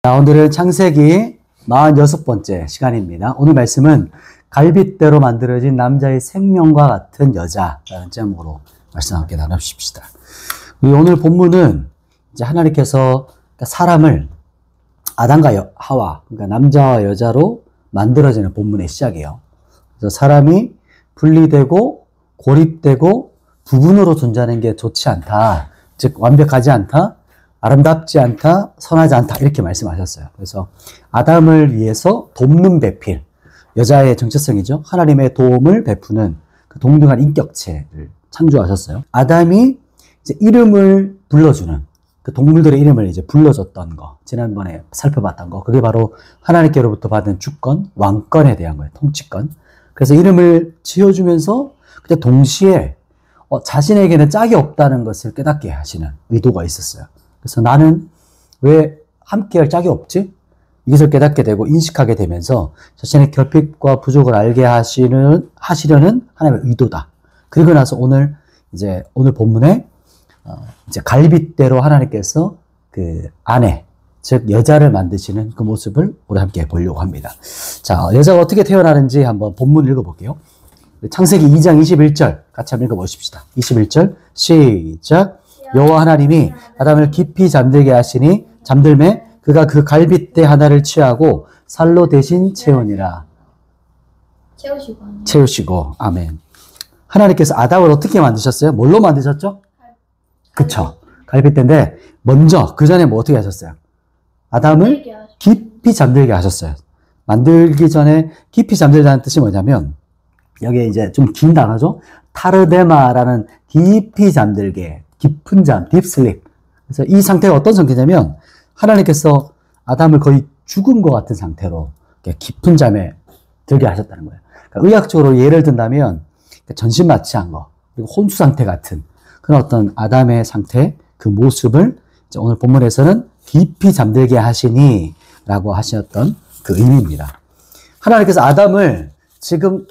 자, 오늘은 창세기 46번째 시간입니다. 오늘 말씀은 갈빗대로 만들어진 남자의 생명과 같은 여자라는 제목으로 말씀 함께 나누십시다. 오늘 본문은 이제 하나님께서 사람을 아담과 하와, 그러니까 남자와 여자로 만들어지는 본문의 시작이에요. 그래서 사람이 분리되고 고립되고 부분으로 존재하는 게 좋지 않다. 즉 완벽하지 않다. 아름답지 않다, 선하지 않다 이렇게 말씀하셨어요. 그래서 아담을 위해서 돕는 배필, 여자의 정체성이죠. 하나님의 도움을 베푸는 그 동등한 인격체를 창조하셨어요. 아담이 이제 이름을 불러주는 그 동물들의 이름을 이제 불러줬던 거, 지난번에 살펴봤던 거, 그게 바로 하나님께로부터 받은 주권, 왕권에 대한 거예요. 통치권. 그래서 이름을 지어주면서 근데 동시에 자신에게는 짝이 없다는 것을 깨닫게 하시는 의도가 있었어요. 그래서 나는 왜 함께할 짝이 없지? 이것을 깨닫게 되고 인식하게 되면서 자신의 결핍과 부족을 알게 하시려는 하나님의 의도다. 그리고 나서 오늘 본문에 이제 갈빗대로 하나님께서 그 아내, 즉 여자를 만드시는 그 모습을 우리 함께 보려고 합니다. 자, 여자가 어떻게 태어나는지 한번 본문 읽어볼게요. 창세기 2장 21절 같이 한번 읽어보십시다. 21절 시작. 여호와 하나님이 아담을 깊이 잠들게 하시니 잠들매 그가 그 갈빗대 하나를 취하고 살로 대신 채우니라. 채우시고 아멘. 하나님께서 아담을 어떻게 만드셨어요? 뭘로 만드셨죠? 그쵸. 갈빗대인데 먼저 그 전에 뭐 어떻게 하셨어요? 아담을 깊이 잠들게 하셨어요. 만들기 전에 깊이 잠들다는 뜻이 뭐냐면 여기에 이제 좀 긴 단어죠. 타르데마라는 깊이 잠들게, 깊은 잠, 딥슬립. 그래서 이 상태가 어떤 상태냐면 하나님께서 아담을 거의 죽은 것 같은 상태로 깊은 잠에 들게 하셨다는 거예요. 그러니까 의학적으로 예를 든다면 전신마취한 거, 그리고 혼수 상태 같은 그런 어떤 아담의 상태, 그 모습을 이제 오늘 본문에서는 깊이 잠들게 하시니 라고 하셨던 그 의미입니다. 하나님께서 아담을 지금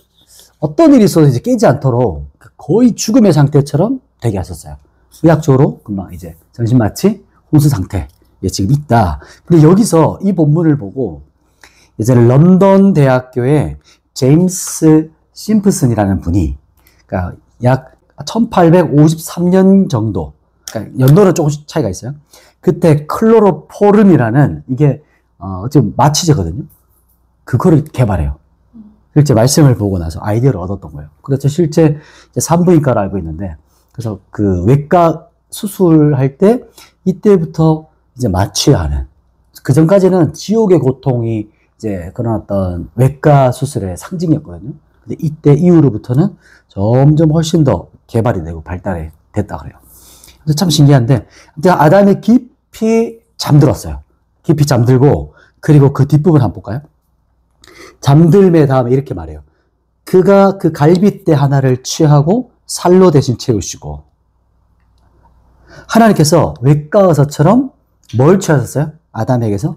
어떤 일이 있어도 이제 깨지 않도록 거의 죽음의 상태처럼 되게 하셨어요. 의학적으로 금방 이제 전신마취, 혼수 상태에 지금 있다. 근데 여기서 이 본문을 보고 이제 런던 대학교의 제임스 심프슨이라는 분이 그러니까 약 1853년 정도, 그러니까 연도는 조금씩 차이가 있어요. 그때 클로로포름이라는 이게 지금 마취제거든요. 그거를 개발해요. 실제 말씀을 보고 나서 아이디어를 얻었던 거예요. 그래서 실제 산부인과를 알고 있는데, 그래서 그 외과 수술할 때 이때부터 이제 마취하는, 그 전까지는 지옥의 고통이 이제 그런 어떤 외과 수술의 상징이었거든요. 근데 이때 이후로부터는 점점 훨씬 더 개발이 되고 발달이 됐다 그래요. 그래서 참 신기한데, 아담이 깊이 잠들었어요. 깊이 잠들고, 그리고 그 뒷부분 한번 볼까요? 잠들매 다음에 이렇게 말해요. 그가 그 갈빗대 하나를 취하고 살로 대신 채우시고. 하나님께서 외과 의사처럼 뭘 취하셨어요? 아담에게서?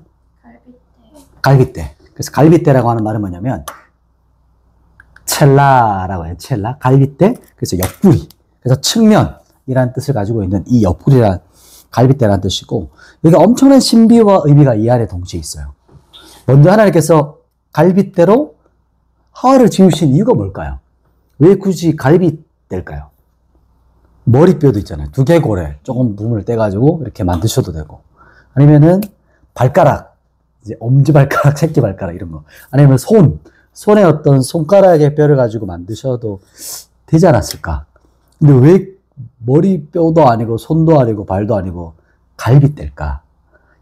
갈빗대. 그래서 갈빗대라고 하는 말은 뭐냐면 첼라라고 해요. 첼라. 갈빗대. 그래서 옆구리. 그래서 측면이라는 뜻을 가지고 있는 이 옆구리란 갈빗대라는 뜻이고, 여기 엄청난 신비와 의미가 이 안에 동시에 있어요. 먼저 하나님께서 갈빗대로 하와를 지으신 이유가 뭘까요? 왜 굳이 갈빗대일까요? 머리뼈도 있잖아요. 두개골에 조금 부분을 떼가지고 이렇게 만드셔도 되고, 아니면은 발가락, 이제 엄지발가락, 새끼발가락 이런 거, 아니면 손에 어떤 손가락의 뼈를 가지고 만드셔도 되지 않았을까? 근데 왜 머리뼈도 아니고 손도 아니고 발도 아니고 갈빗대일까?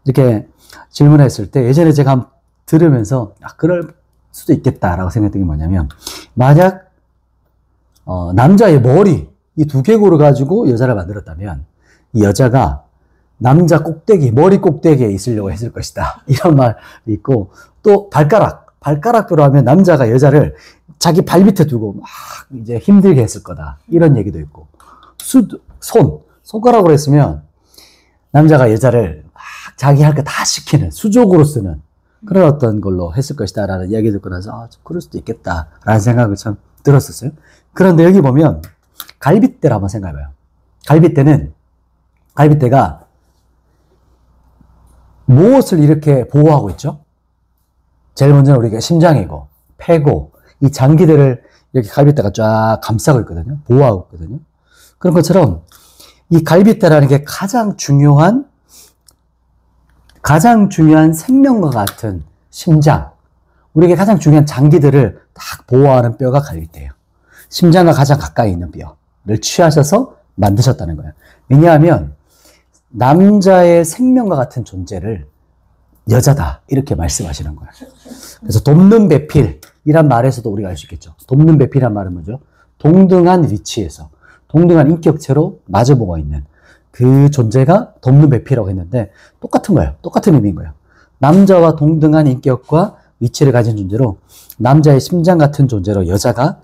이렇게 질문했을 때 예전에 제가 한번 들으면서 그럴 수도 있겠다라고 생각했던 게 뭐냐면, 만약 남자의 머리, 이 두개골을 가지고 여자를 만들었다면 이 여자가 남자 꼭대기, 머리 꼭대기에 있으려고 했을 것이다. 이런 말이 있고, 또 발가락으로 하면 남자가 여자를 자기 발 밑에 두고 막 이제 힘들게 했을 거다. 이런 얘기도 있고, 손가락으로 했으면 남자가 여자를 막 자기 할 거 다 시키는, 수족으로 쓰는 그런 어떤 걸로 했을 것이다 라는 이야기 듣고 나서 그럴 수도 있겠다 라는 생각을 참 들었었어요. 그런데 여기 보면 갈빗대를 한번 생각해봐요. 갈빗대가 무엇을 이렇게 보호하고 있죠? 제일 먼저는 우리가 심장이고, 폐고, 이 장기들을 이렇게 갈빗대가 쫙 감싸고 있거든요. 보호하고 있거든요. 그런 것처럼 이 갈빗대라는 게 가장 중요한 생명과 같은 심장, 우리에게 가장 중요한 장기들을 딱 보호하는 뼈가 갈빗대예요. 심장과 가장 가까이 있는 뼈를 취하셔서 만드셨다는 거예요. 왜냐하면 남자의 생명과 같은 존재를 여자다 이렇게 말씀하시는 거예요. 그래서 돕는 배필이란 말에서도 우리가 알 수 있겠죠. 돕는 배필이란 말은 뭐죠? 동등한 위치에서 동등한 인격체로 마주보고 있는 그 존재가 돕는 배필이라고 했는데 똑같은 거예요. 똑같은 의미인 거예요. 남자와 동등한 인격과 위치를 가진 존재로 남자의 심장 같은 존재로 여자가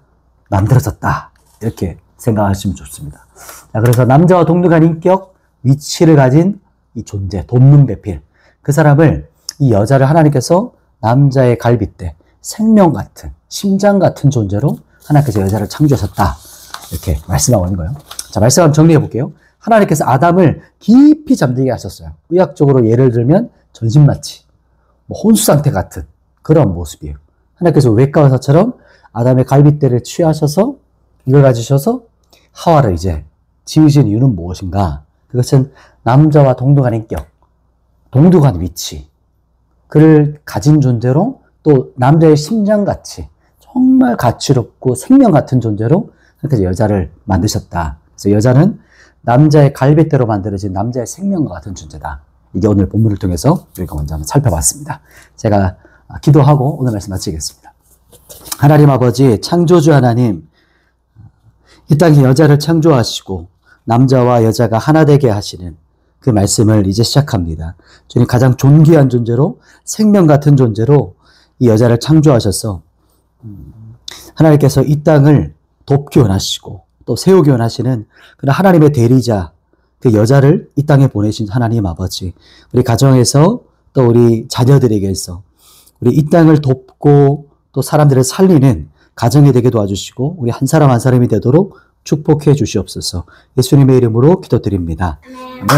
만들어졌다. 이렇게 생각하시면 좋습니다. 자, 그래서 남자와 동등한 인격, 위치를 가진 이 존재, 돕는 배필. 그 사람을, 이 여자를 하나님께서 남자의 갈빗대, 생명 같은, 심장 같은 존재로 하나님께서 여자를 창조하셨다. 이렇게 말씀하고 있는 거예요. 자, 말씀 한번 정리해 볼게요. 하나님께서 아담을 깊이 잠들게 하셨어요. 의학적으로 예를 들면 전신마취, 혼수 상태 같은 그런 모습이에요. 하나님께서 외과 의사처럼 아담의 갈빗대를 취하셔서 이걸 가지셔서 하와를 이제 지으신 이유는 무엇인가? 그것은 남자와 동등한 인격, 동등한 위치, 그를 가진 존재로 또 남자의 심장같이 정말 가치롭고 생명 같은 존재로 하나님께서 여자를 만드셨다. 그래서 여자는 남자의 갈빗대로 만들어진 남자의 생명과 같은 존재다. 이게 오늘 본문을 통해서 우리가 먼저 한번 살펴봤습니다. 제가 기도하고 오늘 말씀 마치겠습니다. 하나님 아버지, 창조주 하나님, 이 땅에 여자를 창조하시고 남자와 여자가 하나 되게 하시는 그 말씀을 이제 시작합니다. 주님, 가장 존귀한 존재로, 생명 같은 존재로 이 여자를 창조하셔서 하나님께서 이 땅을 돕기 원하시고 또 세우기 원하시는 그런 하나님의 대리자, 그 여자를 이 땅에 보내신 하나님 아버지, 우리 가정에서 또 우리 자녀들에게서 우리 이 땅을 돕고 또 사람들을 살리는 가정이 되게 도와주시고 우리 한 사람 한 사람이 되도록 축복해 주시옵소서. 예수님의 이름으로 기도드립니다. 아멘.